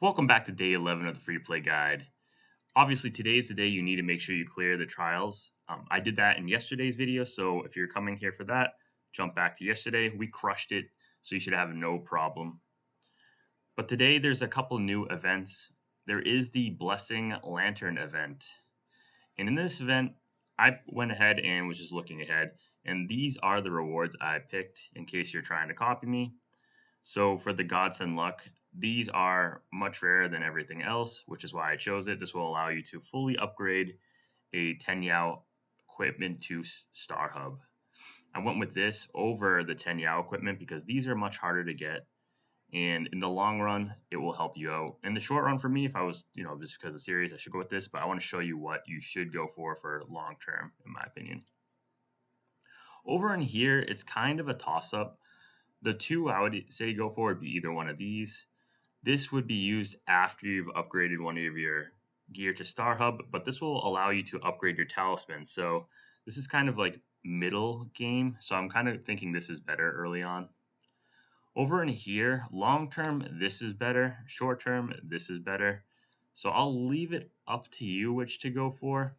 Welcome back to day 11 of the free to play guide. Obviously, today is the day you need to make sure you clear the trials. I did that in yesterday's video, so if you're coming here for that, jump back to yesterday. We crushed it, so you should have no problem. But today, there's a couple new events. There is the Blessing Lantern event. And in this event, I went ahead and was just looking ahead, and these are the rewards I picked in case you're trying to copy me. So for the Godsend Luck, these are much rarer than everything else, which is why I chose it. This will allow you to fully upgrade a 10 Yao equipment to Star Hub. I went with this over the 10 Yao equipment because these are much harder to get. And in the long run, it will help you out. In the short run, for me, if I was, just because of series, I should go with this. But I want to show you what you should go for long term, in my opinion. Over in here, it's kind of a toss up. The two I would say go for would be either one of these. This would be used after you've upgraded one of your gear to Star Hub, but this will allow you to upgrade your talisman. So this is kind of like middle game. So I'm kind of thinking this is better early on. Over in here, long term, this is better. Short term, this is better. So I'll leave it up to you which to go for.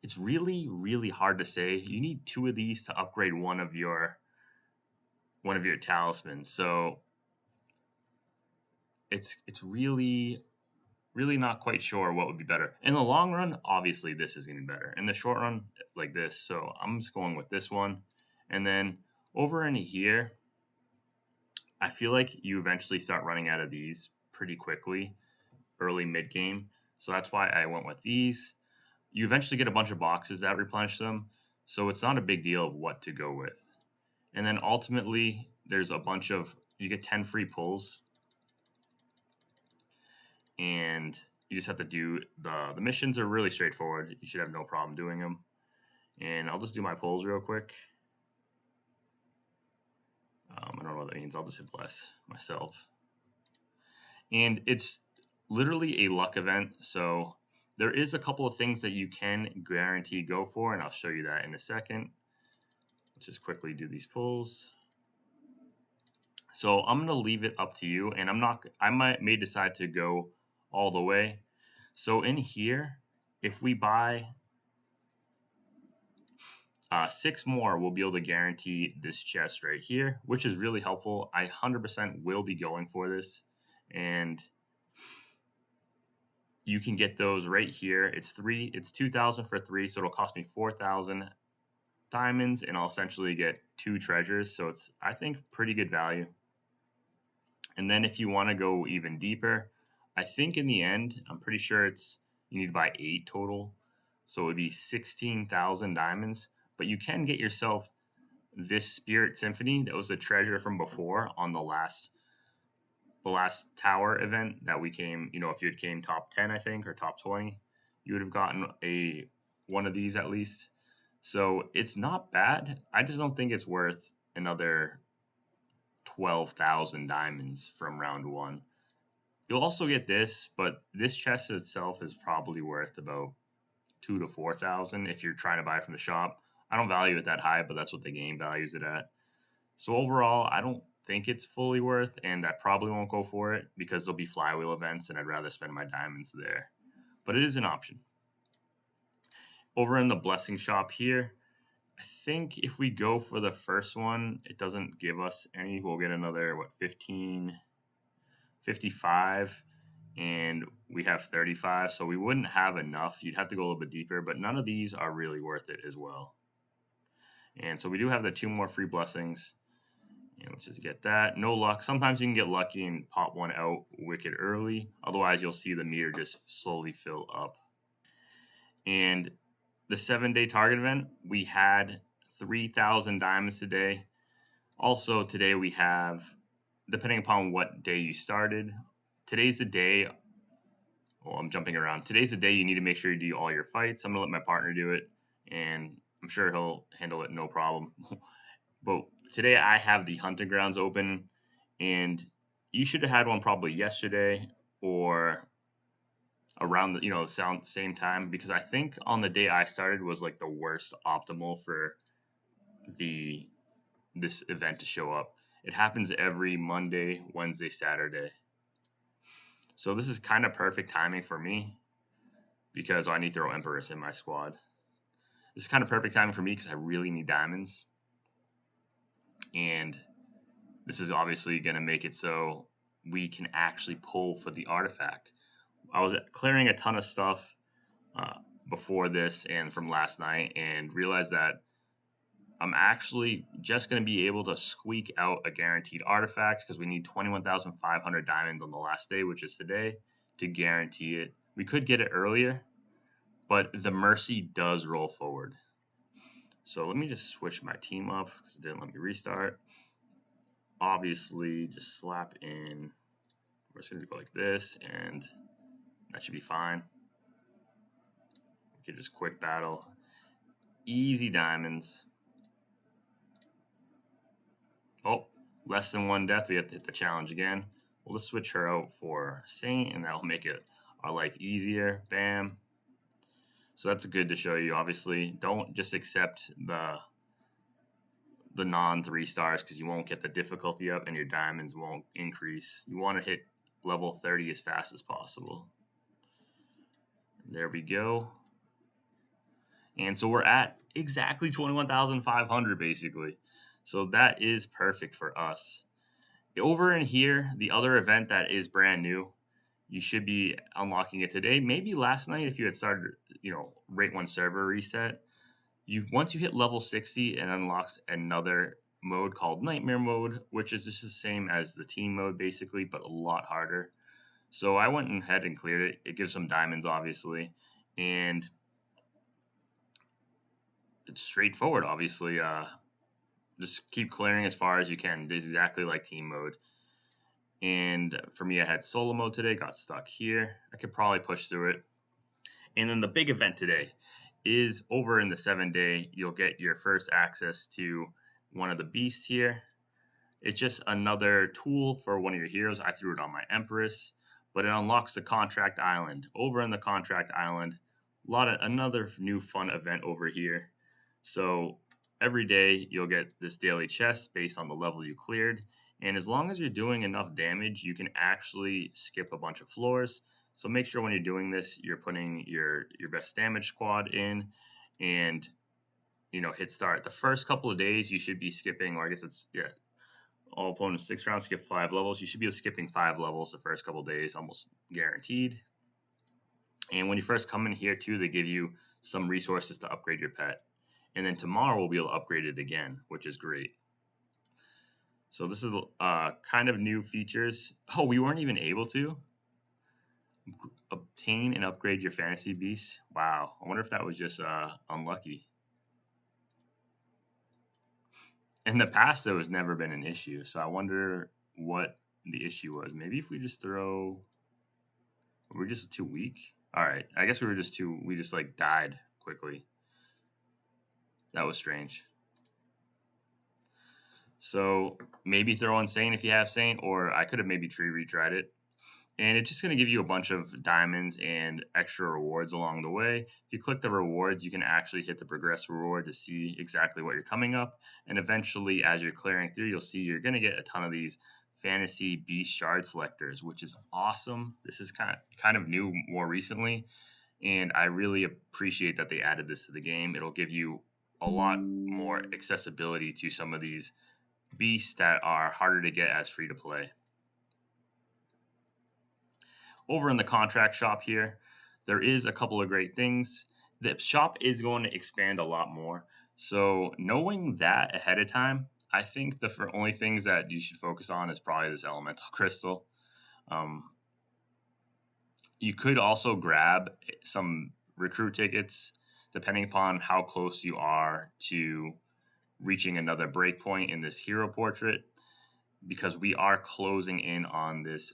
It's really, really hard to say. You need two of these to upgrade one of your talismans. So it's really not quite sure what would be better. In the long run, obviously this is going to be better. In the short run, like this. So I'm just going with this one. And then over in here, I feel like you eventually start running out of these pretty quickly, early mid game. So that's why I went with these. You eventually get a bunch of boxes that replenish them. So it's not a big deal of what to go with. And then ultimately, there's a bunch of, you get 10 free pulls. And you just have to do the missions are really straightforward. You should have no problem doing them. And I'll just do my polls real quick. I don't know what that means. I'll just hit bless myself. And it's literally a luck event. So there is a couple of things that you can guarantee go for, and I'll show you that in a second. Let's just quickly do these pulls. So I'm going to leave it up to you, and I may decide to go all the way. So in here, if we buy 6 more, we'll be able to guarantee this chest right here, which is really helpful. I 100% will be going for this, and you can get those right here. It's 2,000 for 3, so it'll cost me 4,000 diamonds, and I'll essentially get 2 treasures. So it's, I think, pretty good value. And then if you want to go even deeper, I think in the end, I'm pretty sure you need to buy 8 total, so it would be 16,000 diamonds. But you can get yourself this Spirit Symphony that was a treasure from before on the last tower event that we came, if you had came top 10, I think, or top 20, you would have gotten one of these at least. So it's not bad. I just don't think it's worth another 12,000 diamonds from round 1. You'll also get this, but this chest itself is probably worth about 2 to 4,000 if you're trying to buy from the shop. I don't value it that high, but that's what the game values it at. So overall, I don't think it's fully worth, and I probably won't go for it because there'll be flywheel events, and I'd rather spend my diamonds there. But it is an option. Over in the blessing shop here, I think if we go for the first one, it doesn't give us any. We'll get another, 55, and we have 35, so we wouldn't have enough. You'd have to go a little bit deeper, but none of these are really worth it as well. And so we do have the 2 more free blessings. And let's just get that. No luck. Sometimes you can get lucky and pop one out wicked early. Otherwise, you'll see the meter just slowly fill up. And the 7-day target event, we had 3,000 diamonds today. Also, today we have, depending upon what day you started, today's the day. Well, I'm jumping around. Today's the day you need to make sure you do all your fights. I'm going to let my partner do it, and I'm sure he'll handle it no problem. But today I have the hunting grounds open, and you should have had one probably yesterday or around the same time, because I think on the day I started was like the worst optimal for this event to show up. It happens every Monday, Wednesday, Saturday. So this is kind of perfect timing for me because I need to throw Empress in my squad. This is kind of perfect timing for me because I really need diamonds. And this is obviously going to make it so we can actually pull for the artifact. I was clearing a ton of stuff uh, before this and from last night and realized that I'm actually just going to be able to squeak out a guaranteed artifact because we need 21,500 diamonds on the last day, which is today, to guarantee it. We could get it earlier, but the Mercy does roll forward. So let me just switch my team up because it didn't let me restart. Obviously, just slap in. We're just going to go like this, and that should be fine. We could just quick battle. Easy diamonds. Oh, less than one death. We have to hit the challenge again. We'll just switch her out for Saint, and that'll make it our life easier. Bam. So that's good to show you. Obviously, don't just accept the non 3 stars because you won't get the difficulty up and your diamonds won't increase. You want to hit level 30 as fast as possible. There we go. And so we're at exactly 21,500 basically. So that is perfect for us. Over in here, the other event that is brand new, you should be unlocking it today. Maybe last night if you had started, rate 1 server reset. Once you hit level 60, it unlocks another mode called Nightmare mode, which is just the same as the team mode basically, but a lot harder. So I went ahead and cleared it. It gives some diamonds, obviously, and it's straightforward. Obviously, just keep clearing as far as you can. It's exactly like team mode. And for me, I had solo mode today. Got stuck here. I could probably push through it. And then the big event today is over in the 7-day. You'll get your first access to one of the beasts here. It's just another tool for one of your heroes. I threw it on my Empress, but it unlocks the Contract Island. Over in the Contract Island, another new fun event over here. So every day you'll get this daily chest based on the level you cleared. And as long as you're doing enough damage, you can actually skip a bunch of floors. So make sure when you're doing this, you're putting your best damage squad in and hit start. The first couple of days you should be skipping, or I guess it's all opponents 6 rounds, skip 5 levels. You should be skipping 5 levels the first couple of days, almost guaranteed. And when you first come in here too, they give you some resources to upgrade your pet. And then tomorrow we'll be able to upgrade it again, which is great. So this is kind of new features. Oh, we weren't even able to obtain and upgrade your fantasy beast. Wow, I wonder if that was just unlucky. In the past, there was never been an issue, so I wonder what the issue was. Maybe if we just we're just too weak. All right, I guess we just like died quickly. That was strange. So maybe throw on Saint if you have Saint, or I could have maybe tree retried it. And it's just going to give you a bunch of diamonds and extra rewards along the way. If you click the rewards, you can actually hit the progress reward to see exactly what you're coming up. And eventually, as you're clearing through, you'll see you're going to get a ton of these fantasy beast shard selectors, which is awesome. This is kind of new more recently, and I really appreciate that they added this to the game. It'll give you a lot more accessibility to some of these beasts that are harder to get as free to play. Over in the contract shop here, there is a couple of great things. The shop is going to expand a lot more. So knowing that ahead of time, I think the only things that you should focus on is probably this elemental crystal. You could also grab some recruit tickets depending upon how close you are to reaching another breakpoint in this hero portrait, because we are closing in on this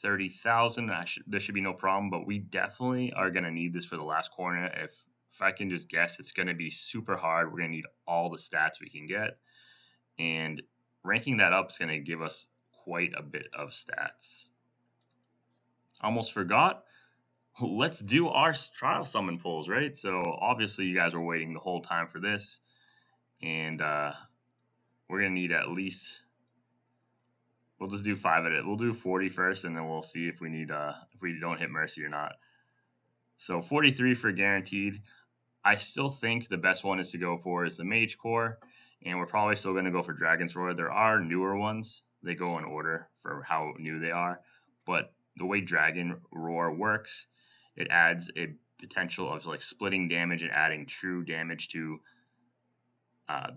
30,000. There should be no problem, but we definitely are going to need this for the last corner. If I can just guess, it's going to be super hard. We're going to need all the stats we can get, and ranking that up is going to give us quite a bit of stats. Almost forgot. Let's do our trial summon pulls, right? So obviously you guys were waiting the whole time for this, and we're going to need at least We'll just do 5 at it. We'll do 40 first, and then we'll see if we need if we don't hit mercy or not. So 43 for guaranteed. I still think the best one is to go for is the Mage Core, and we're probably still going to go for Dragon's Roar. There are newer ones. They go in order for how new they are, but the way Dragon Roar works, it adds a potential of like splitting damage and adding true damage to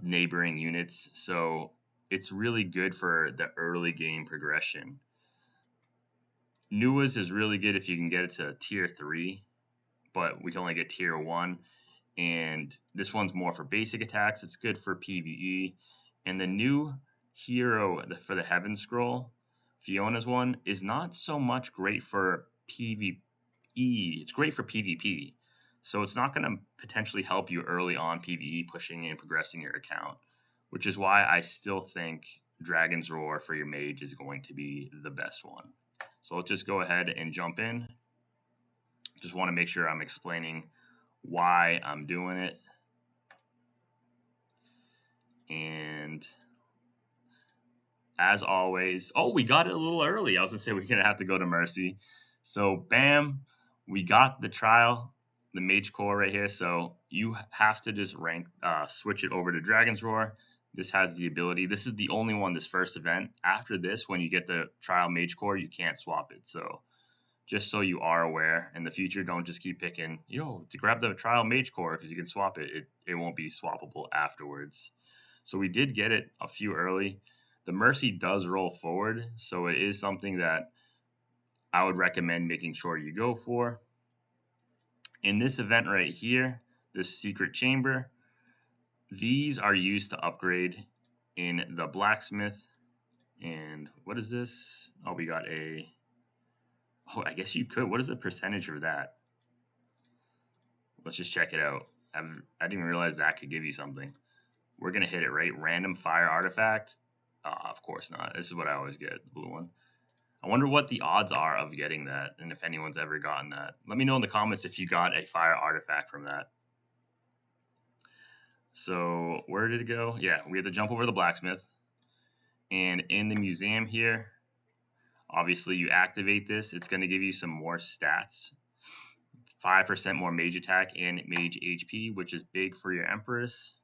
neighboring units. So it's really good for the early game progression. Nua's is really good if you can get it to tier 3, but we can only get tier 1. And this one's more for basic attacks. It's good for PvE. And the new hero for the Heaven Scroll, Fiona's one, is not so much great for PvE. It's great for PvP. So it's not going to potentially help you early on PvE, pushing and progressing your account, which is why I still think Dragon's Roar for your mage is going to be the best one. So let's just go ahead and jump in. Just want to make sure I'm explaining why I'm doing it. And as always, oh, we got it a little early. I was gonna say we're gonna have to go to Mercy. So bam, we got the trial, the Mage Core right here. So you have to just switch it over to Dragon's Roar. This has the ability. This is the only one this first event. After this, when you get the trial Mage Core, you can't swap it. So just so you are aware in the future, don't just keep picking, to grab the trial Mage Core because you can swap it. It won't be swappable afterwards. So we did get it a few early. The Mercy does roll forward, so it is something that I would recommend making sure you go for. In this event right here, this secret chamber, these are used to upgrade in the blacksmith. And what is this? Oh, we got oh, I guess you could. What is the percentage of that? Let's just check it out. I didn't even realize that could give you something. We're going to hit it, right? Random fire artifact. Of course not. This is what I always get, the blue one. I wonder what the odds are of getting that, and if anyone's ever gotten that. Let me know in the comments if you got a fire artifact from that. So where did it go? Yeah, we had to jump over the blacksmith. And in the museum here, obviously you activate this. It's going to give you some more stats. 5% more mage attack and mage HP, which is big for your Empress.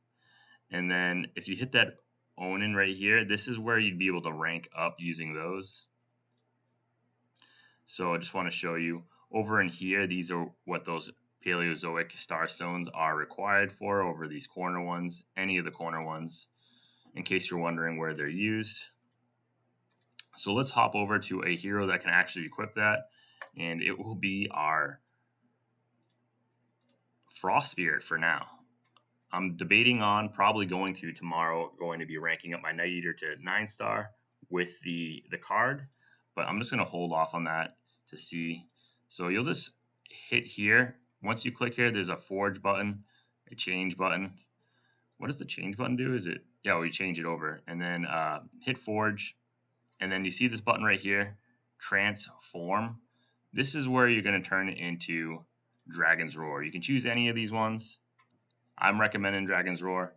And then if you hit that Onin right here, this is where you'd be able to rank up using those. So I just want to show you over in here, these are what those Paleozoic starstones are required for over these corner ones, any of the corner ones, in case you're wondering where they're used. So let's hop over to a hero that can actually equip that, and it will be our Frost Spirit for now. I'm debating on probably going to be ranking up my Night Eater to 9-star with the card, but I'm just going to hold off on that to see. So you'll just hit here. Once you click here, there's a forge button, a change button. What does the change button do? We change it over, and then hit forge, and then you see this button right here, transform. This is where you're going to turn it into Dragon's Roar. You can choose any of these ones. I'm recommending Dragon's Roar.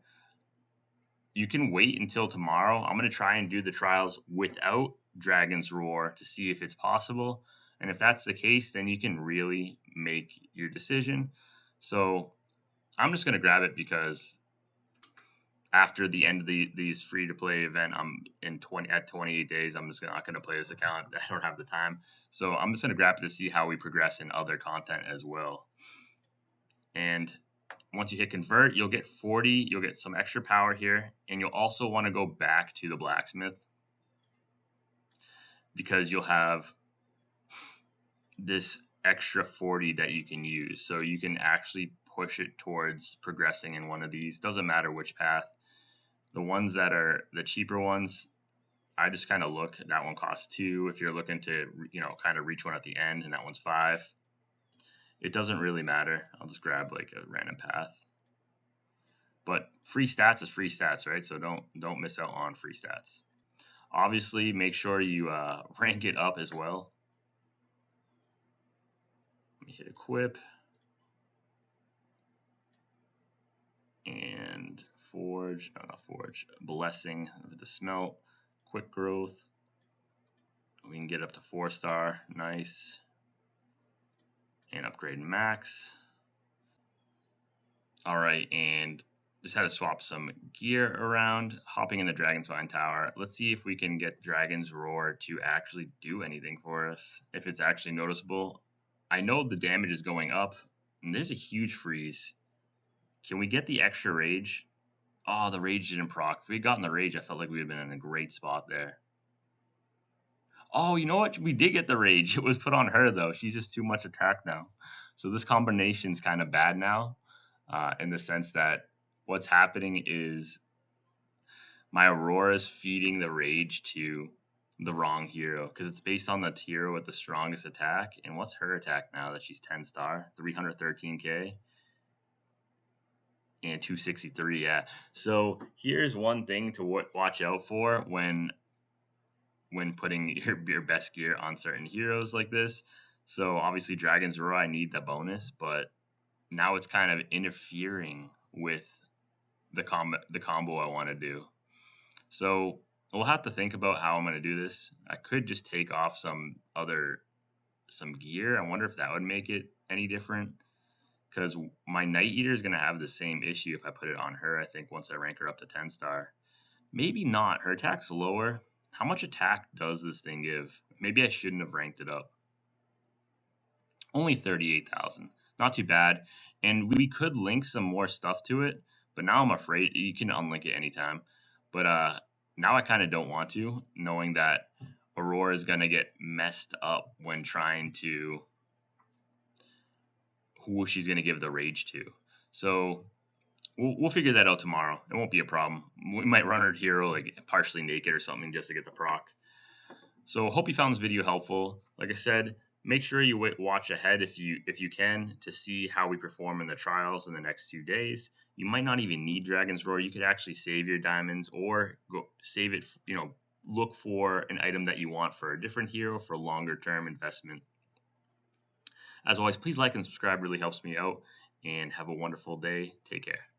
You can wait until tomorrow. I'm going to try and do the trials without Dragon's Roar to see if it's possible. And if that's the case, then you can really make your decision. So I'm just going to grab it because after the end of these free-to-play event, I'm at 28 days. I'm just not going to play this account. I don't have the time. So I'm just going to grab it to see how we progress in other content as well. And once you hit convert, you'll get 40. You'll get some extra power here. And you'll also want to go back to the blacksmith because you'll have this extra 40 that you can use. So you can actually push it towards progressing in one of these. Doesn't matter which path. The ones that are the cheaper ones, I just kind of look. That one costs 2. If you're looking to, kind of reach one at the end, and that one's 5. It doesn't really matter. I'll just grab like a random path. But free stats is free stats, right? So don't miss out on free stats. Obviously, make sure you rank it up as well. Let me hit equip. And forge, not forge, blessing, the smelt, quick growth. We can get up to 4-star. Nice. And upgrade max. All right, and just had to swap some gear around. Hopping in the Dragon's Vine Tower. Let's see if we can get Dragon's Roar to actually do anything for us. If it's actually noticeable. I know the damage is going up. And there's a huge freeze. Can we get the extra rage? Oh, the rage didn't proc. If we had gotten the rage, I felt like we would have been in a great spot there. Oh, you know what? We did get the rage. It was put on her, though. She's just too much attack now. So this combination's kind of bad now, in the sense that what's happening is my Aurora's feeding the rage to the wrong hero because it's based on the hero with the strongest attack. And what's her attack now that she's 10-star? 313k and 263. Yeah. So here's one thing to watch out for when putting your best gear on certain heroes like this. So obviously Dragon's Roar, I need the bonus, but now it's kind of interfering with the combo I want to do. So we'll have to think about how I'm going to do this. I could just take off some gear. I wonder if that would make it any different. Because my Night Eater is going to have the same issue if I put it on her, I think, once I rank her up to 10-star. Maybe not. Her attack's lower. How much attack does this thing give? Maybe I shouldn't have ranked it up. Only 38,000. Not too bad. And we could link some more stuff to it, but now I'm afraid you can unlink it anytime. But now I kind of don't want to, knowing that Aurora is going to get messed up when trying to who she's going to give the rage to. So we'll figure that out tomorrow. It won't be a problem. We might run her hero like partially naked or something just to get the proc. So hope you found this video helpful. Like I said, make sure you watch ahead if you can to see how we perform in the trials in the next 2 days. You might not even need Dragon's Roar. You could actually save your diamonds or go save it. Look for an item that you want for a different hero for longer term investment. As always, please like and subscribe. Really helps me out. And have a wonderful day. Take care.